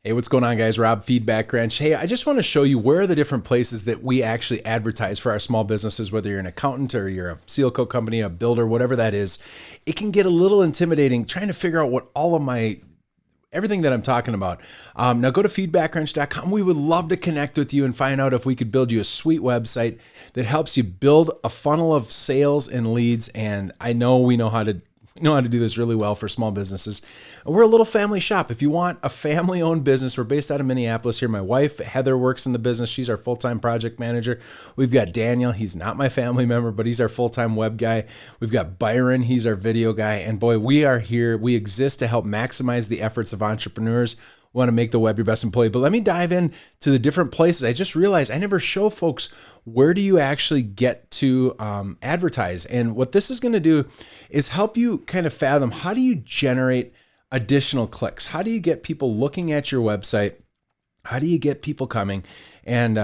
Hey, what's going on, guys? Rob, Feedbackwrench. Hey, I just want to show you where are the different places that we actually advertise for our small businesses, whether you're an accountant or you're a seal coat company, a builder, whatever that is. It can get a little intimidating trying to figure out what all of everything that I'm talking about. Now go to feedbackwrench.com. We would love to connect with you and find out if we could build you a sweet website that helps you build a funnel of sales and leads. And I know we know how to do this really well for small businesses. We're a little family shop. If you want a family-owned business, we're based out of Minneapolis here. My wife, Heather, works in the business. She's our full-time project manager. We've got Daniel. He's not my family member, but he's our full-time web guy. We've got Byron. He's our video guy. And boy, we are here. We exist to help maximize the efforts of entrepreneurs. We want to make the web your best employee. But let me dive in to the different places. I just realized I never show folks where do you actually get to advertise. And what this is going to do is help you kind of fathom, how do you generate additional clicks? How do you get people looking at your website? How do you get people coming? And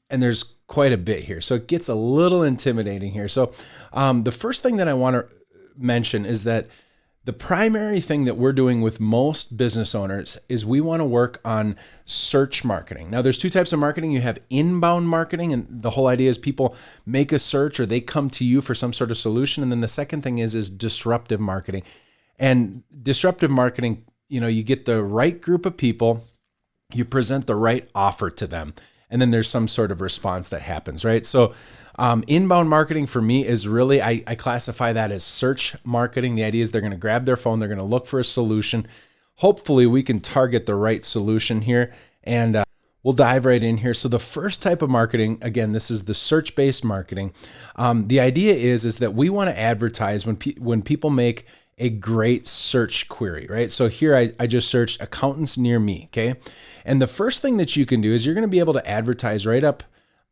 there's quite a bit here. So it gets a little intimidating here. So the first thing that I want to mention is that the primary thing that we're doing with most business owners is we want to work on search marketing. Now, there's two types of marketing. You have inbound marketing, and the whole idea is people make a search or they come to you for some sort of solution. And then the second thing is disruptive marketing. And disruptive marketing, you get the right group of people, you present the right offer to them, and then there's some sort of response that happens, right? So inbound marketing for me is really, I classify that as search marketing. The idea is they're going to grab their phone, they're going to look for a solution. Hopefully we can target the right solution here, and we'll dive right in here. So the first type of marketing, again, this is the search-based marketing. The idea is that we want to advertise when people make a great search query, right? So here I just searched accountants near me, okay? And the first thing that you can do is you're going to be able to advertise right up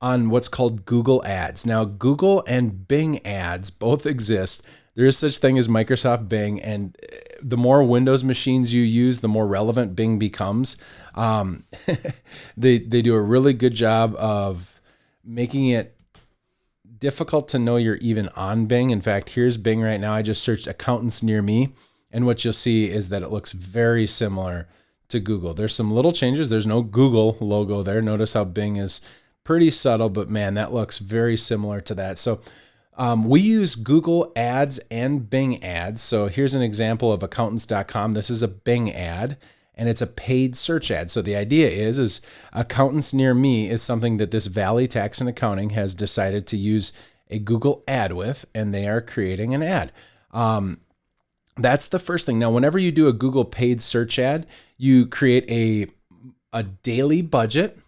on what's called Google Ads. Now, Google and Bing ads both exist. There is such thing as Microsoft Bing, and the more Windows machines you use, the more relevant Bing becomes. They do a really good job of making it difficult to know you're even on Bing. In fact, here's Bing right now. I just searched accountants near me, and what you'll see is that it looks very similar to Google. There's some little changes. There's no Google logo there. Notice how Bing is pretty subtle, but man, that looks very similar to that. So we use Google ads and Bing ads. So here's an example of accountants.com. This is a Bing ad, and it's a paid search ad. So the idea is accountants near me is something that this Valley Tax and Accounting has decided to use a Google ad with, and they are creating an ad. That's the first thing. Now, whenever you do a Google paid search ad, you create a daily budget,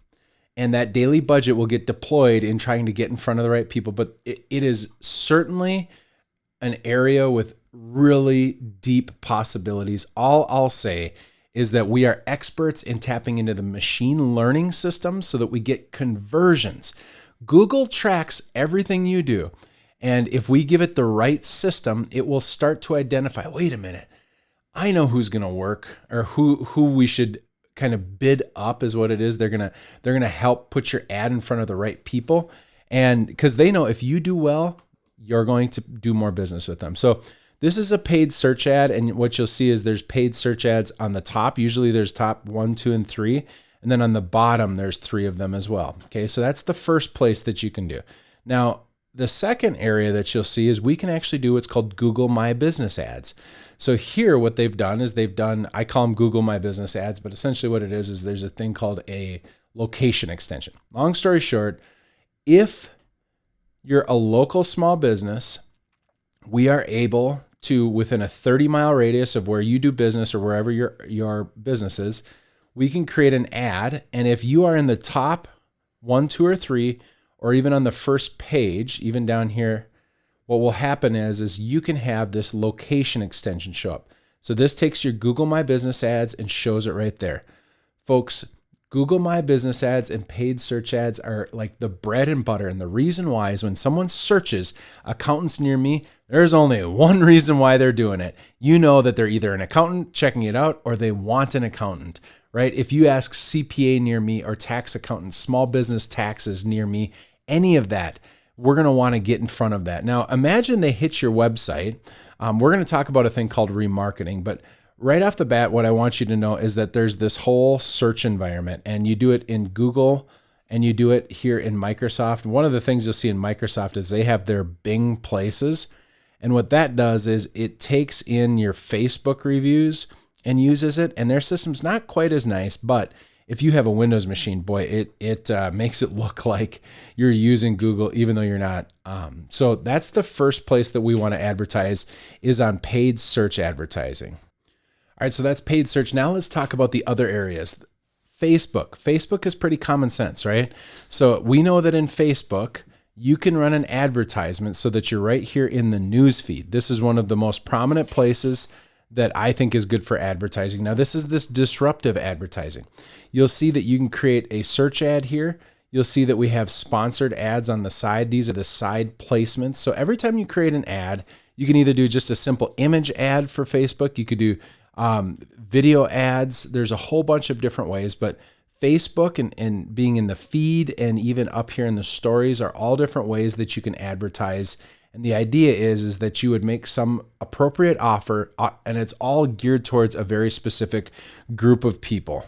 and that daily budget will get deployed in trying to get in front of the right people. But it is certainly an area with really deep possibilities. All I'll say is that we are experts in tapping into the machine learning system so that we get conversions. Google tracks everything you do. And if we give it the right system, it will start to identify, wait a minute, I know who's going to work, or who we should kind of bid up is what it is. They're going to help put your ad in front of the right people. And because they know if you do well, you're going to do more business with them. So this is a paid search ad. And what you'll see is there's paid search ads on the top. Usually there's top 1, 2, and 3. And then on the bottom, there's 3 of them as well. Okay. So that's the first place that you can do. Now, the second area that you'll see is we can actually do what's called Google My Business ads. So here, what they've done is I call them Google My Business ads, but essentially what it is there's a thing called a location extension. Long story short, if you're a local small business, we are able to, within a 30-mile radius of where you do business or wherever your business is, we can create an ad. And if you are in the top 1, 2, or 3, or even on the first page, even down here, what will happen is you can have this location extension show up. So this takes your Google My Business ads and shows it right there. Folks, Google My Business ads and paid search ads are like the bread and butter. And the reason why is when someone searches accountants near me, there's only one reason why they're doing it. You know that they're either an accountant checking it out or they want an accountant, right? If you ask CPA near me or tax accountant, small business taxes near me, any of that, we're going to want to get in front of that. Now, imagine they hit your website. We're going to talk about a thing called remarketing, but right off the bat, what I want you to know is that there's this whole search environment, and you do it in Google and you do it here in Microsoft. One of the things you'll see in Microsoft is they have their Bing places. And what that does is it takes in your Facebook reviews and uses it. And their system's not quite as nice, but if you have a Windows machine, boy, it makes it look like you're using Google, even though you're not. So that's the first place that we want to advertise, is on paid search advertising. All right, so that's paid search. Now let's talk about the other areas. Facebook. Facebook is pretty common sense, right? So we know that in Facebook, you can run an advertisement so that you're right here in the news feed. This is one of the most prominent places that I think is good for advertising. Now, this is this disruptive advertising. You'll see that you can create a search ad here. You'll see that we have sponsored ads on the side. These are the side placements. So every time you create an ad, you can either do just a simple image ad for Facebook. You could do video ads. There's a whole bunch of different ways, but Facebook and being in the feed and even up here in the stories are all different ways that you can advertise. And the idea is that you would make some appropriate offer, and it's all geared towards a very specific group of people.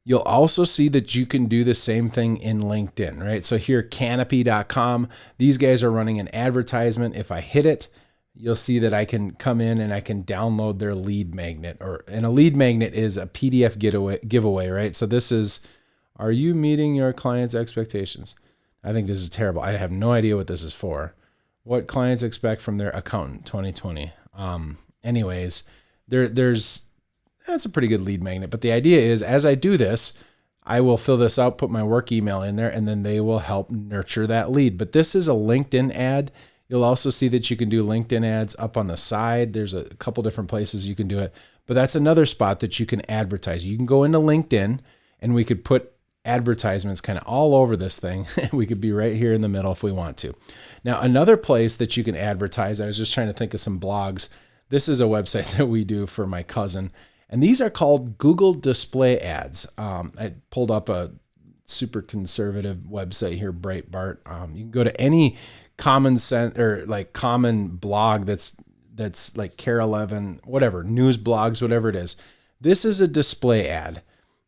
You'll also see that you can do the same thing in LinkedIn, right? So here, Canopy.com, these guys are running an advertisement. If I hit it, you'll see that I can come in and I can download their lead magnet, and a lead magnet is a PDF giveaway, right? So this is, are you meeting your clients' expectations? I think this is terrible. I have no idea what this is for. What clients expect from their accountant 2020. Anyways, that's a pretty good lead magnet. But the idea is, as I do this, I will fill this out, put my work email in there, and then they will help nurture that lead. But this is a LinkedIn ad. You'll also see that you can do LinkedIn ads up on the side. There's a couple different places you can do it, but that's another spot that you can advertise. You can go into LinkedIn and we could put advertisements kind of all over this thing. We could be right here in the middle if we want to. Now, another place that you can advertise, I was just trying to think of some blogs. This is a website that we do for my cousin, and these are called Google Display Ads. I pulled up a super conservative website here, Breitbart. You can go to any common sense or like common blog that's like Care 11, whatever, news blogs, whatever it is. This is a display ad.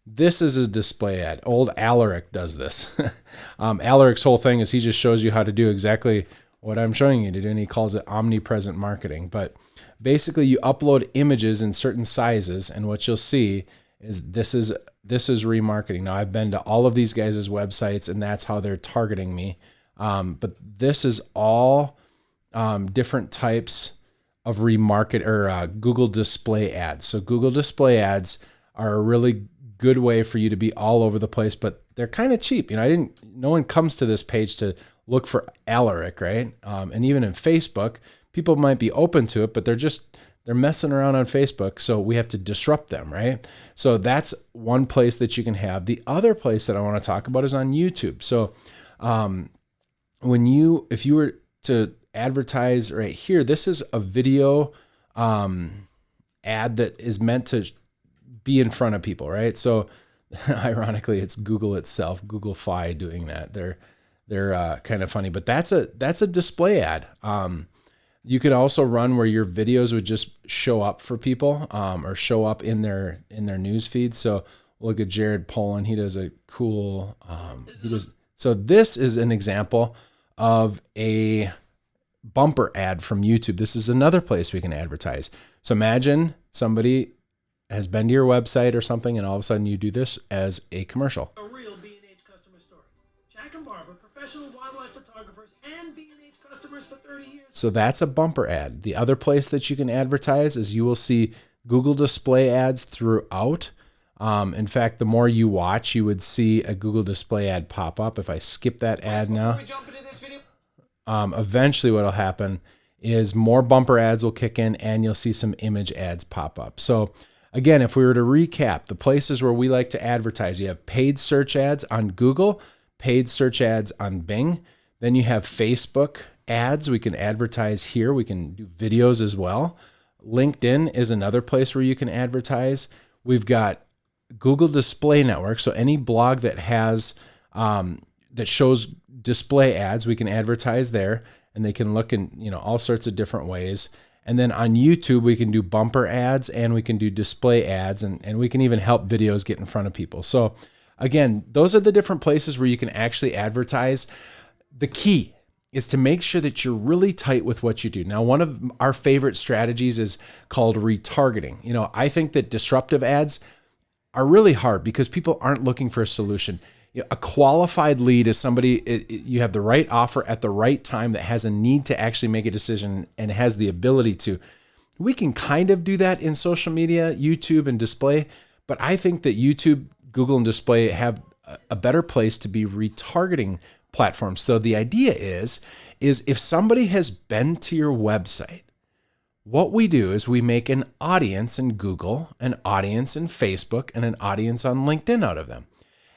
This is a display ad. Old Alaric does this. Alaric's whole thing is he just shows you how to do exactly what I'm showing you to do, and he calls it omnipresent marketing. But basically, you upload images in certain sizes, and what you'll see is this is remarketing. Now, I've been to all of these guys' websites, and that's how they're targeting me. But this is all different types of remarket or Google display ads. So Google display ads are a really good way for you to be all over the place, but they're kind of cheap. No one comes to this page to look for Alaric, right? And even in Facebook, people might be open to it, but they're messing around on Facebook. So we have to disrupt them, right? So that's one place that you can have. The other place that I want to talk about is on YouTube. So, if you were to advertise right here, this is a video ad that is meant to be in front of people, right? So ironically, it's Google itself, Google Fi doing that. They're kind of funny, but that's a display ad. You could also run where your videos would just show up for people or show up in their news feed. So look at Jared Polin. He does a cool, so this is an example of a bumper ad from YouTube. This is another place we can advertise. So imagine somebody has been to your website or something, and all of a sudden you do this as a commercial. A real B&H customer story. Jack and Barbara, professional wildlife photographers and B&H customers for 30 years. So that's a bumper ad. The other place that you can advertise is you will see Google display ads throughout. In fact, the more you watch, you would see a Google display ad pop up. If I skip that ad now, eventually what will happen is more bumper ads will kick in and you'll see some image ads pop up. So again, if we were to recap the places where we like to advertise, you have paid search ads on Google, paid search ads on Bing. Then you have Facebook ads. We can advertise here. We can do videos as well. LinkedIn is another place where you can advertise. We've got Google Display Network. So any blog that has that shows display ads, we can advertise there, and they can look in all sorts of different ways. And then on YouTube, we can do bumper ads and we can do display ads, and we can even help videos get in front of people. So again, those are the different places where you can actually advertise. The key is to make sure that you're really tight with what you do. Now, one of our favorite strategies is called retargeting. You know, I think that disruptive ads are really hard because people aren't looking for a solution. You know, a qualified lead is somebody, you have the right offer at the right time that has a need to actually make a decision and has the ability to. We can kind of do that in social media, YouTube and display, but I think that YouTube, Google, and display have a better place to be retargeting platforms. So the idea is if somebody has been to your website, what we do is we make an audience in Google, an audience in Facebook, and an audience on LinkedIn out of them.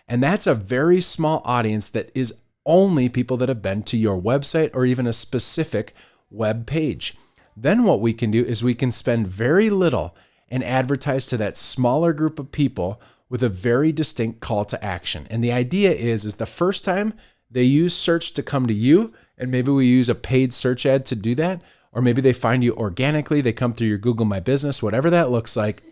And that's a very small audience that is only people that have been to your website or even a specific web page. Then what we can do is we can spend very little and advertise to that smaller group of people with a very distinct call to action. And the idea is the first time they use search to come to you, and maybe we use a paid search ad to do that, or maybe they find you organically, they come through your Google My Business, whatever that looks like.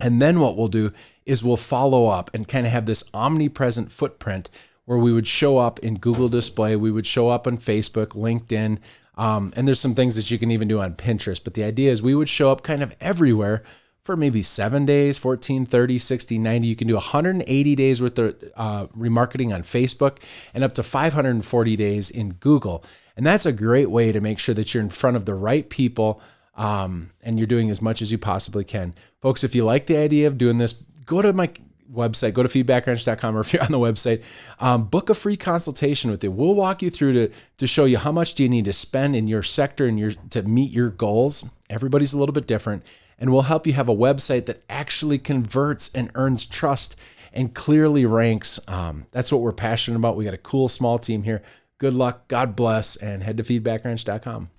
And then what we'll do is we'll follow up and kind of have this omnipresent footprint where we would show up in Google Display, we would show up on Facebook, LinkedIn, and there's some things that you can even do on Pinterest. But the idea is we would show up kind of everywhere for maybe 7 days, 14, 30, 60, 90. You can do 180 days worth of remarketing on Facebook and up to 540 days in Google. And that's a great way to make sure that you're in front of the right people and you're doing as much as you possibly can. Folks, if you like the idea of doing this, go to my website, go to feedbackwrench.com, or if you're on the website, book a free consultation with you. We'll walk you through to show you how much do you need to spend in your sector and to meet your goals. Everybody's a little bit different. And we'll help you have a website that actually converts and earns trust and clearly ranks. That's what we're passionate about. We got a cool small team here. Good luck, God bless, and head to feedbackwrench.com.